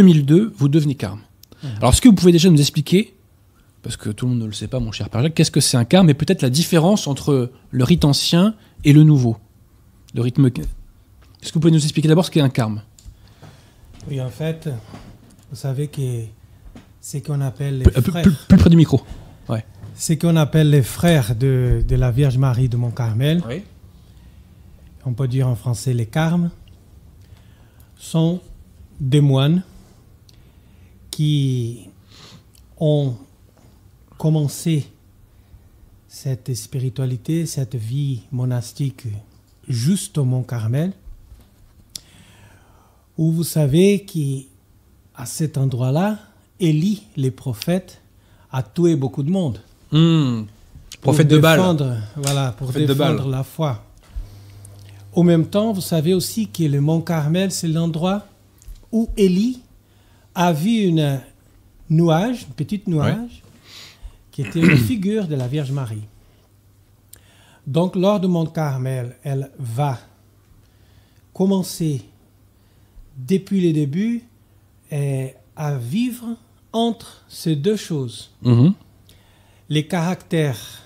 2002, vous devenez carme. Alors, est-ce que vous pouvez déjà nous expliquer, parce que tout le monde ne le sait pas, mon cher Père Jacques, qu'est-ce que c'est un carme et peut-être la différence entre le rite ancien et le nouveau? Le rythme... Est-ce que vous pouvez nous expliquer d'abord ce qu'est un carme? Oui, en fait, vous savez que ce qu'on appelle les Plus frères... plus près du micro. Ouais. Ce qu'on appelle les frères de la Vierge Marie de Mont-Carmel, Oui. on peut dire en français les carmes, sont des moines qui ont commencé cette spiritualité, cette vie monastique juste au Mont-Carmel, où vous savez qu'à cet endroit-là, Élie, le prophète, a tué beaucoup de monde. Prophète de Baal. Voilà, pour Prophète de Baal. défendre la foi. Au même temps, vous savez aussi que le Mont Carmel, c'est l'endroit où Élie a vu une petite nuage, qui était une figure de la Vierge Marie. Donc, lors du Mont Carmel, elle va commencer depuis le début à vivre entre ces deux choses. Les caractères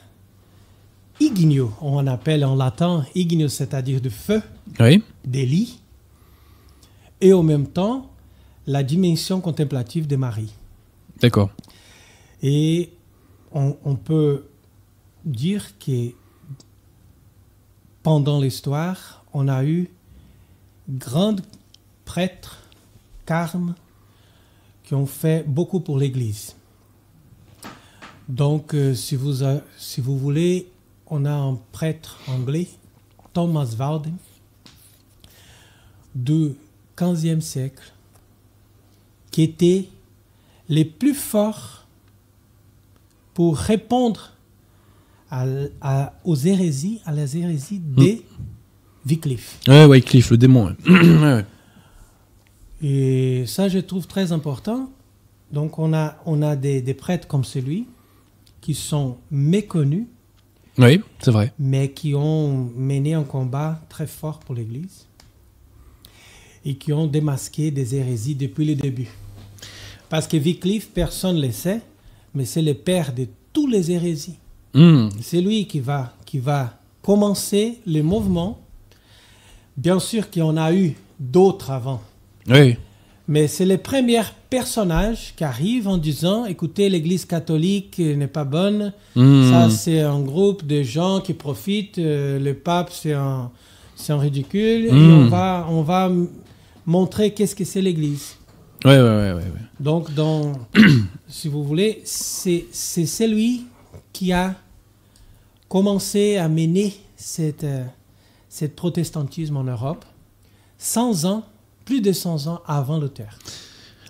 igniaux, on appelle en latin ignio, c'est-à-dire de feu, Oui. d'Élie, et en même temps la dimension contemplative de Marie. D'accord. Et on peut dire que pendant l'histoire, on a eu grands prêtres, carmes, qui ont fait beaucoup pour l'Église. Donc, si vous voulez, on a un prêtre anglais, Thomas Walden, du XVe siècle, qui était le plus fort pour répondre aux hérésies, à les hérésies de Wycliffe. Ouais, Wycliffe, le démon. Ouais. Et ça, je trouve très important. Donc, on a des prêtres comme celui qui sont méconnus, Oui, c'est vrai. mais qui ont mené un combat très fort pour l'Église et qui ont démasqué des hérésies depuis le début. Parce que Wycliffe, personne ne le sait, mais c'est le père de toutes les hérésies. C'est lui qui va commencer le mouvement. Bien sûr qu'il y en a eu d'autres avant. Oui. Mais c'est le premier personnage qui arrive en disant « Écoutez, l'Église catholique n'est pas bonne. Ça, c'est un groupe de gens qui profitent. Le pape, c'est un ridicule. Et on va montrer qu'est-ce que c'est l'Église. » Ouais. Donc, si vous voulez, c'est celui qui a commencé à mener cette protestantisme en Europe 100 ans, plus de 100 ans avant Luther.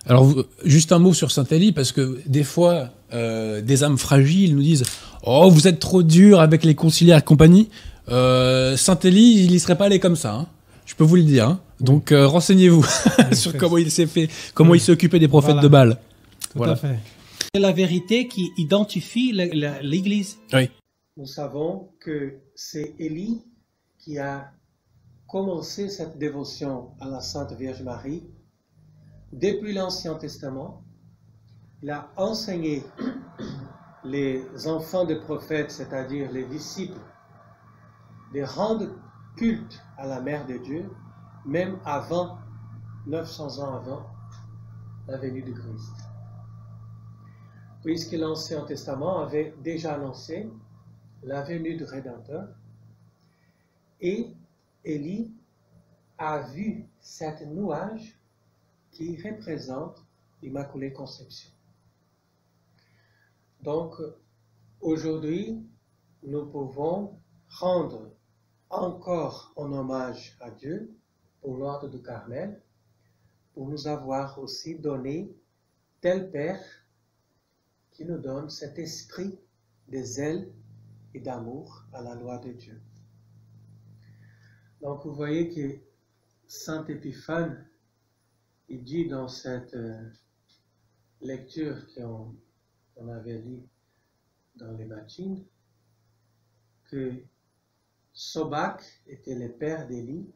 Alors, juste un mot sur Saint-Élie, parce que des fois, des âmes fragiles nous disent « Oh, vous êtes trop dur avec les conciliaires et compagnie. Saint-Élie, il n'y serait pas allé comme ça. Hein. Je peux vous le dire. Hein. Donc, renseignez-vous sur comment il s'est fait, comment il s'est occupé des prophètes de Baal. Tout à fait. C'est la vérité qui identifie l'Église. Oui. Nous savons que c'est Élie qui a commencé cette dévotion à la Sainte Vierge Marie depuis l'Ancien Testament. Il a enseigné les enfants des prophètes, c'est-à-dire les disciples, de rendre culte à la Mère de Dieu, même avant, 900 ans avant la venue de Christ. Puisque l'Ancien Testament avait déjà annoncé la venue du Rédempteur, et Élie a vu cette nuage qui représente l'Immaculée Conception. Donc, aujourd'hui, nous pouvons rendre encore un hommage à Dieu pour l'ordre du Carmel, pour nous avoir aussi donné tel Père qui nous donne cet esprit de zèle et d'amour à la loi de Dieu. Donc, vous voyez que Saint Épiphane, il dit dans cette lecture qu'on avait lue dans les matines, que Sobak était le père d'Élie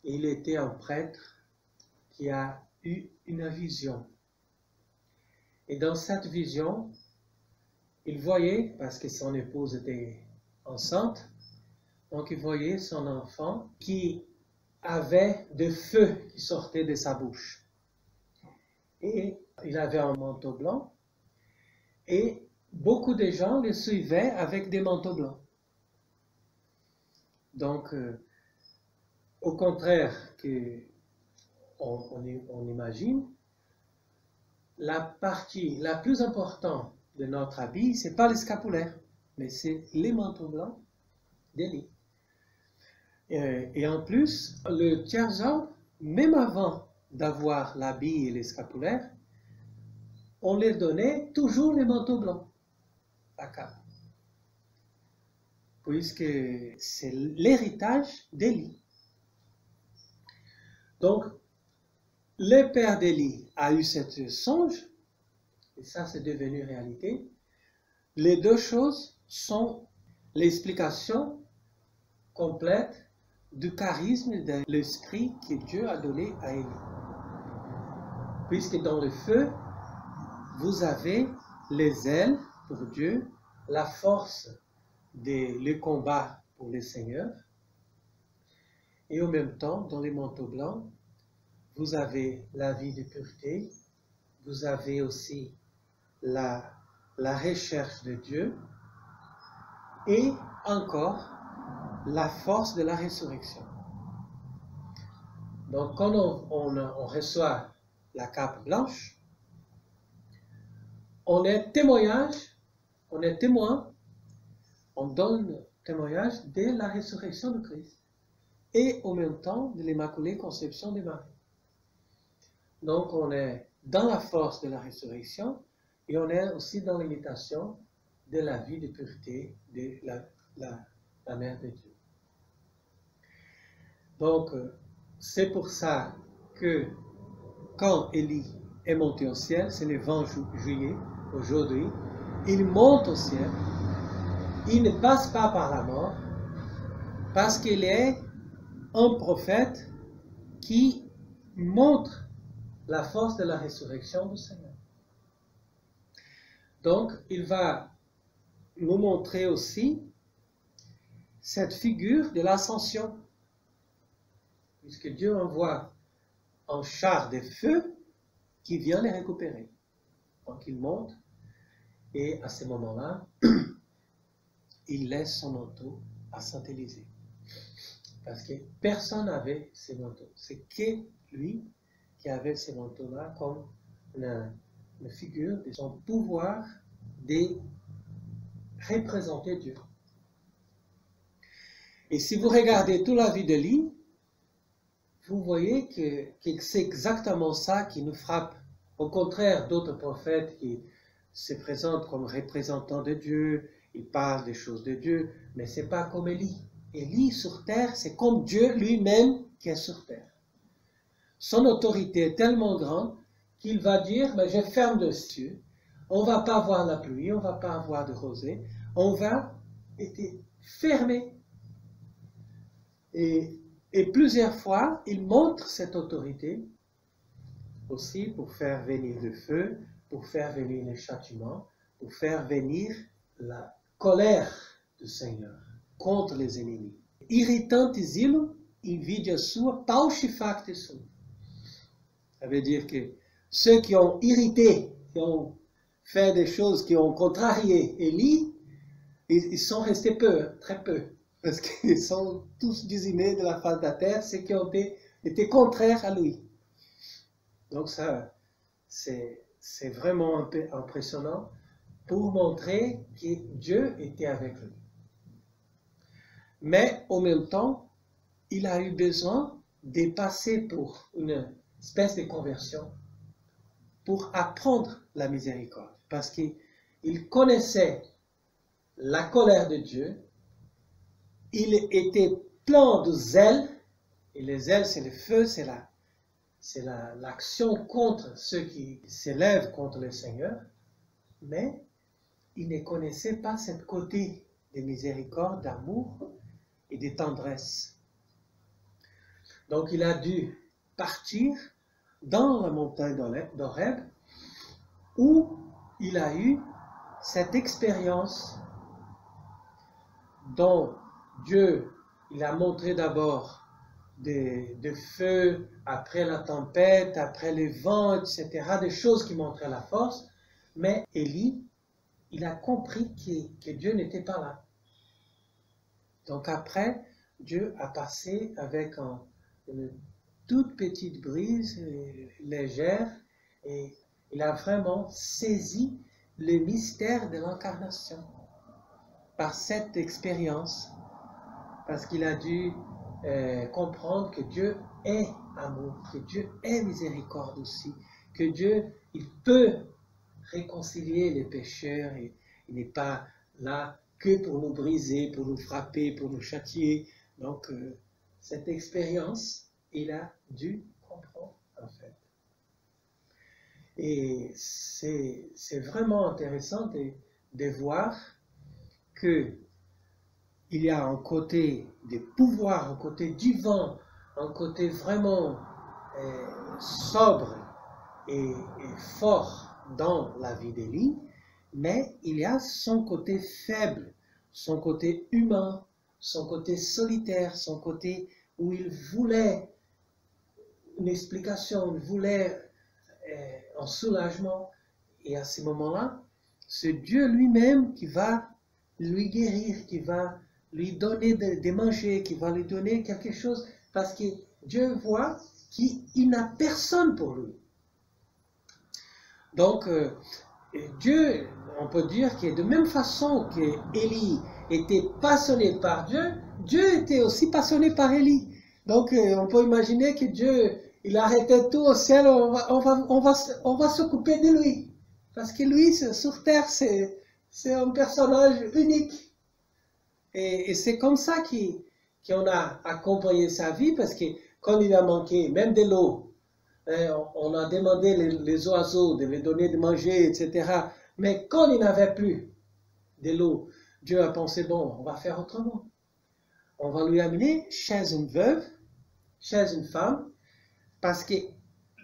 et il était un prêtre qui a eu une vision. Et dans cette vision, il voyait, parce que son épouse était enceinte, donc il voyait son enfant qui avait de feu qui sortait de sa bouche. Et il avait un manteau blanc, et beaucoup de gens le suivaient avec des manteaux blancs. Donc, au contraire que on imagine, la partie la plus importante de notre habit, ce n'est pas le scapulaire, mais c'est les manteaux blancs d'Élie. Et en plus, le tiers-ordre, même avant d'avoir l'habit et les scapulaires, on leur donnait toujours les manteaux blancs à cape, puisque c'est l'héritage d'Élie. Donc, le père d'Élie a eu cette songe, et ça c'est devenu réalité. Les deux choses sont l'explication complète du charisme de l'esprit que Dieu a donné à Élie. Puisque dans le feu, vous avez les ailes pour Dieu, la force le combat pour le Seigneur, et en même temps, dans les manteaux blancs, vous avez la vie de pureté, vous avez aussi la recherche de Dieu, et encore la force de la résurrection. Donc quand on reçoit la cape blanche, on est témoin, on donne témoignage de la résurrection de Christ et en même temps de l'Immaculée Conception de Marie. Donc on est dans la force de la résurrection et on est aussi dans l'imitation de la vie de pureté de la Mère de Dieu. Donc c'est pour ça que quand Élie est monté au ciel, c'est le 20 juillet, aujourd'hui, il monte au ciel, il ne passe pas par la mort, parce qu'il est un prophète qui montre la force de la résurrection du Seigneur. Donc, il va nous montrer aussi cette figure de l'ascension, puisque Dieu envoie un char de feu qui vient les récupérer. Donc, il monte, et à ce moment-là, il laisse son manteau à Saint-Élisée. Parce que personne n'avait ces manteaux. C'est que lui qui avait ces manteaux-là comme une figure de son pouvoir de représenter Dieu. Et si vous regardez toute la vie d'Élie, vous voyez que c'est exactement ça qui nous frappe. Au contraire d'autres prophètes qui se présentent comme représentants de Dieu, ils parlent des choses de Dieu, mais ce n'est pas comme Élie. Élie sur terre, c'est comme Dieu lui-même qui est sur terre. Son autorité est tellement grande qu'il va dire, mais je ferme les cieux, on ne va pas voir la pluie, on ne va pas avoir de rosée, on va être fermé. Et plusieurs fois, il montre cette autorité aussi pour faire venir le feu, pour faire venir les châtiments, pour faire venir la colère du Seigneur contre les ennemis. Irritante zelo, invidia sua, pauchifacte sum. Ça veut dire que ceux qui ont irrité, qui ont fait des choses, qui ont contrarié Élie, ils sont restés peu, très peu. Parce qu'ils sont tous désignés de la face de la terre, ceux qui ont été contraires à lui. Donc ça, c'est vraiment un peu impressionnant pour montrer que Dieu était avec lui. Mais en même temps, il a eu besoin de passer pour une espèce de conversion, pour apprendre la miséricorde. Parce qu'il connaissait la colère de Dieu, il était plein de zèle, et les zèles, c'est le feu, c'est l'action contre ceux qui s'élèvent contre le Seigneur, mais il ne connaissait pas ce côté de miséricorde, d'amour et de tendresse. Donc il a dû partir dans la montagne d'Horeb, où il a eu cette expérience dont Dieu, il a montré d'abord des feux, après la tempête, après les vents, etc., des choses qui montraient la force, mais Élie, il a compris que Dieu n'était pas là. Donc après, Dieu a passé avec une toute petite brise légère, et il a vraiment saisi le mystère de l'incarnation par cette expérience, parce qu'il a dû comprendre que Dieu est amour, que Dieu est miséricorde aussi, que Dieu, il peut réconcilier les pécheurs, et il n'est pas là que pour nous briser, pour nous frapper, pour nous châtier. Donc, cette expérience, il a dû comprendre, en fait. Et c'est vraiment intéressant de voir que il y a un côté des pouvoirs, un côté divin, un côté vraiment sobre et fort dans la vie d'Élie, mais il y a son côté faible, son côté humain, son côté solitaire, son côté où il voulait une explication, il voulait un soulagement. Et à ce moment-là, c'est Dieu lui-même qui va lui guérir, qui va lui donner de manger, qui va lui donner quelque chose, parce que Dieu voit qu'il n'a personne pour lui. Donc, Dieu, on peut dire que de même façon que Élie était passionné par Dieu, Dieu était aussi passionné par Élie. Donc, on peut imaginer que Dieu, il arrêtait tout au ciel, on va s'occuper de lui. Parce que lui, sur terre, c'est un personnage unique. Et c'est comme ça qu'on a accompagné sa vie, parce que quand il a manqué même de l'eau, on a demandé les oiseaux de lui donner de manger, etc. Mais quand il n'avait plus de l'eau, Dieu a pensé, bon, on va faire autrement. On va lui amener chez une veuve, chez une femme, parce que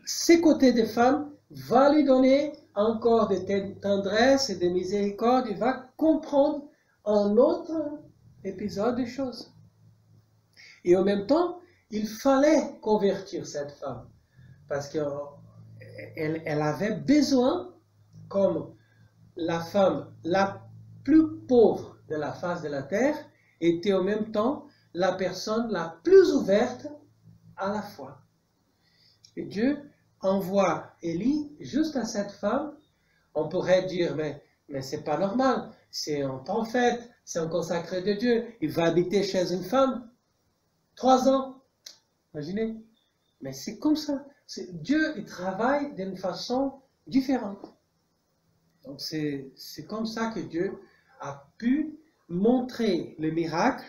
ces côtés de femme va lui donner encore de tendresse et de miséricorde. Il va comprendre un autre épisode des choses. Et en même temps, il fallait convertir cette femme, parce qu'elle avait besoin, comme la femme la plus pauvre de la face de la terre, était en même temps la personne la plus ouverte à la foi. Et Dieu envoie Élie juste à cette femme. On pourrait dire, mais c'est pas normal, c'est un prophète, c'est un consacré de Dieu, il va habiter chez une femme 3 ans. Imaginez. Mais c'est comme ça. Dieu, il travaille d'une façon différente. Donc c'est comme ça que Dieu a pu montrer le miracle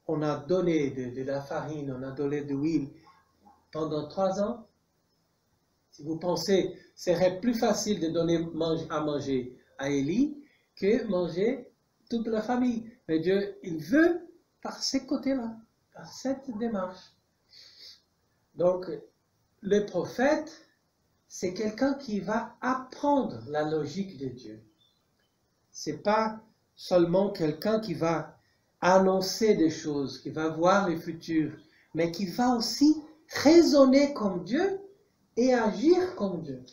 qu'on a donné de la farine, on a donné de l'huile pendant 3 ans. Si vous pensez, ce serait plus facile de donner à manger à Élie que manger toute la famille. Mais Dieu, il veut par ces côtés-là, par cette démarche. Donc, le prophète, c'est quelqu'un qui va apprendre la logique de Dieu. C'est pas seulement quelqu'un qui va annoncer des choses, qui va voir le futur, mais qui va aussi raisonner comme Dieu et agir comme Dieu.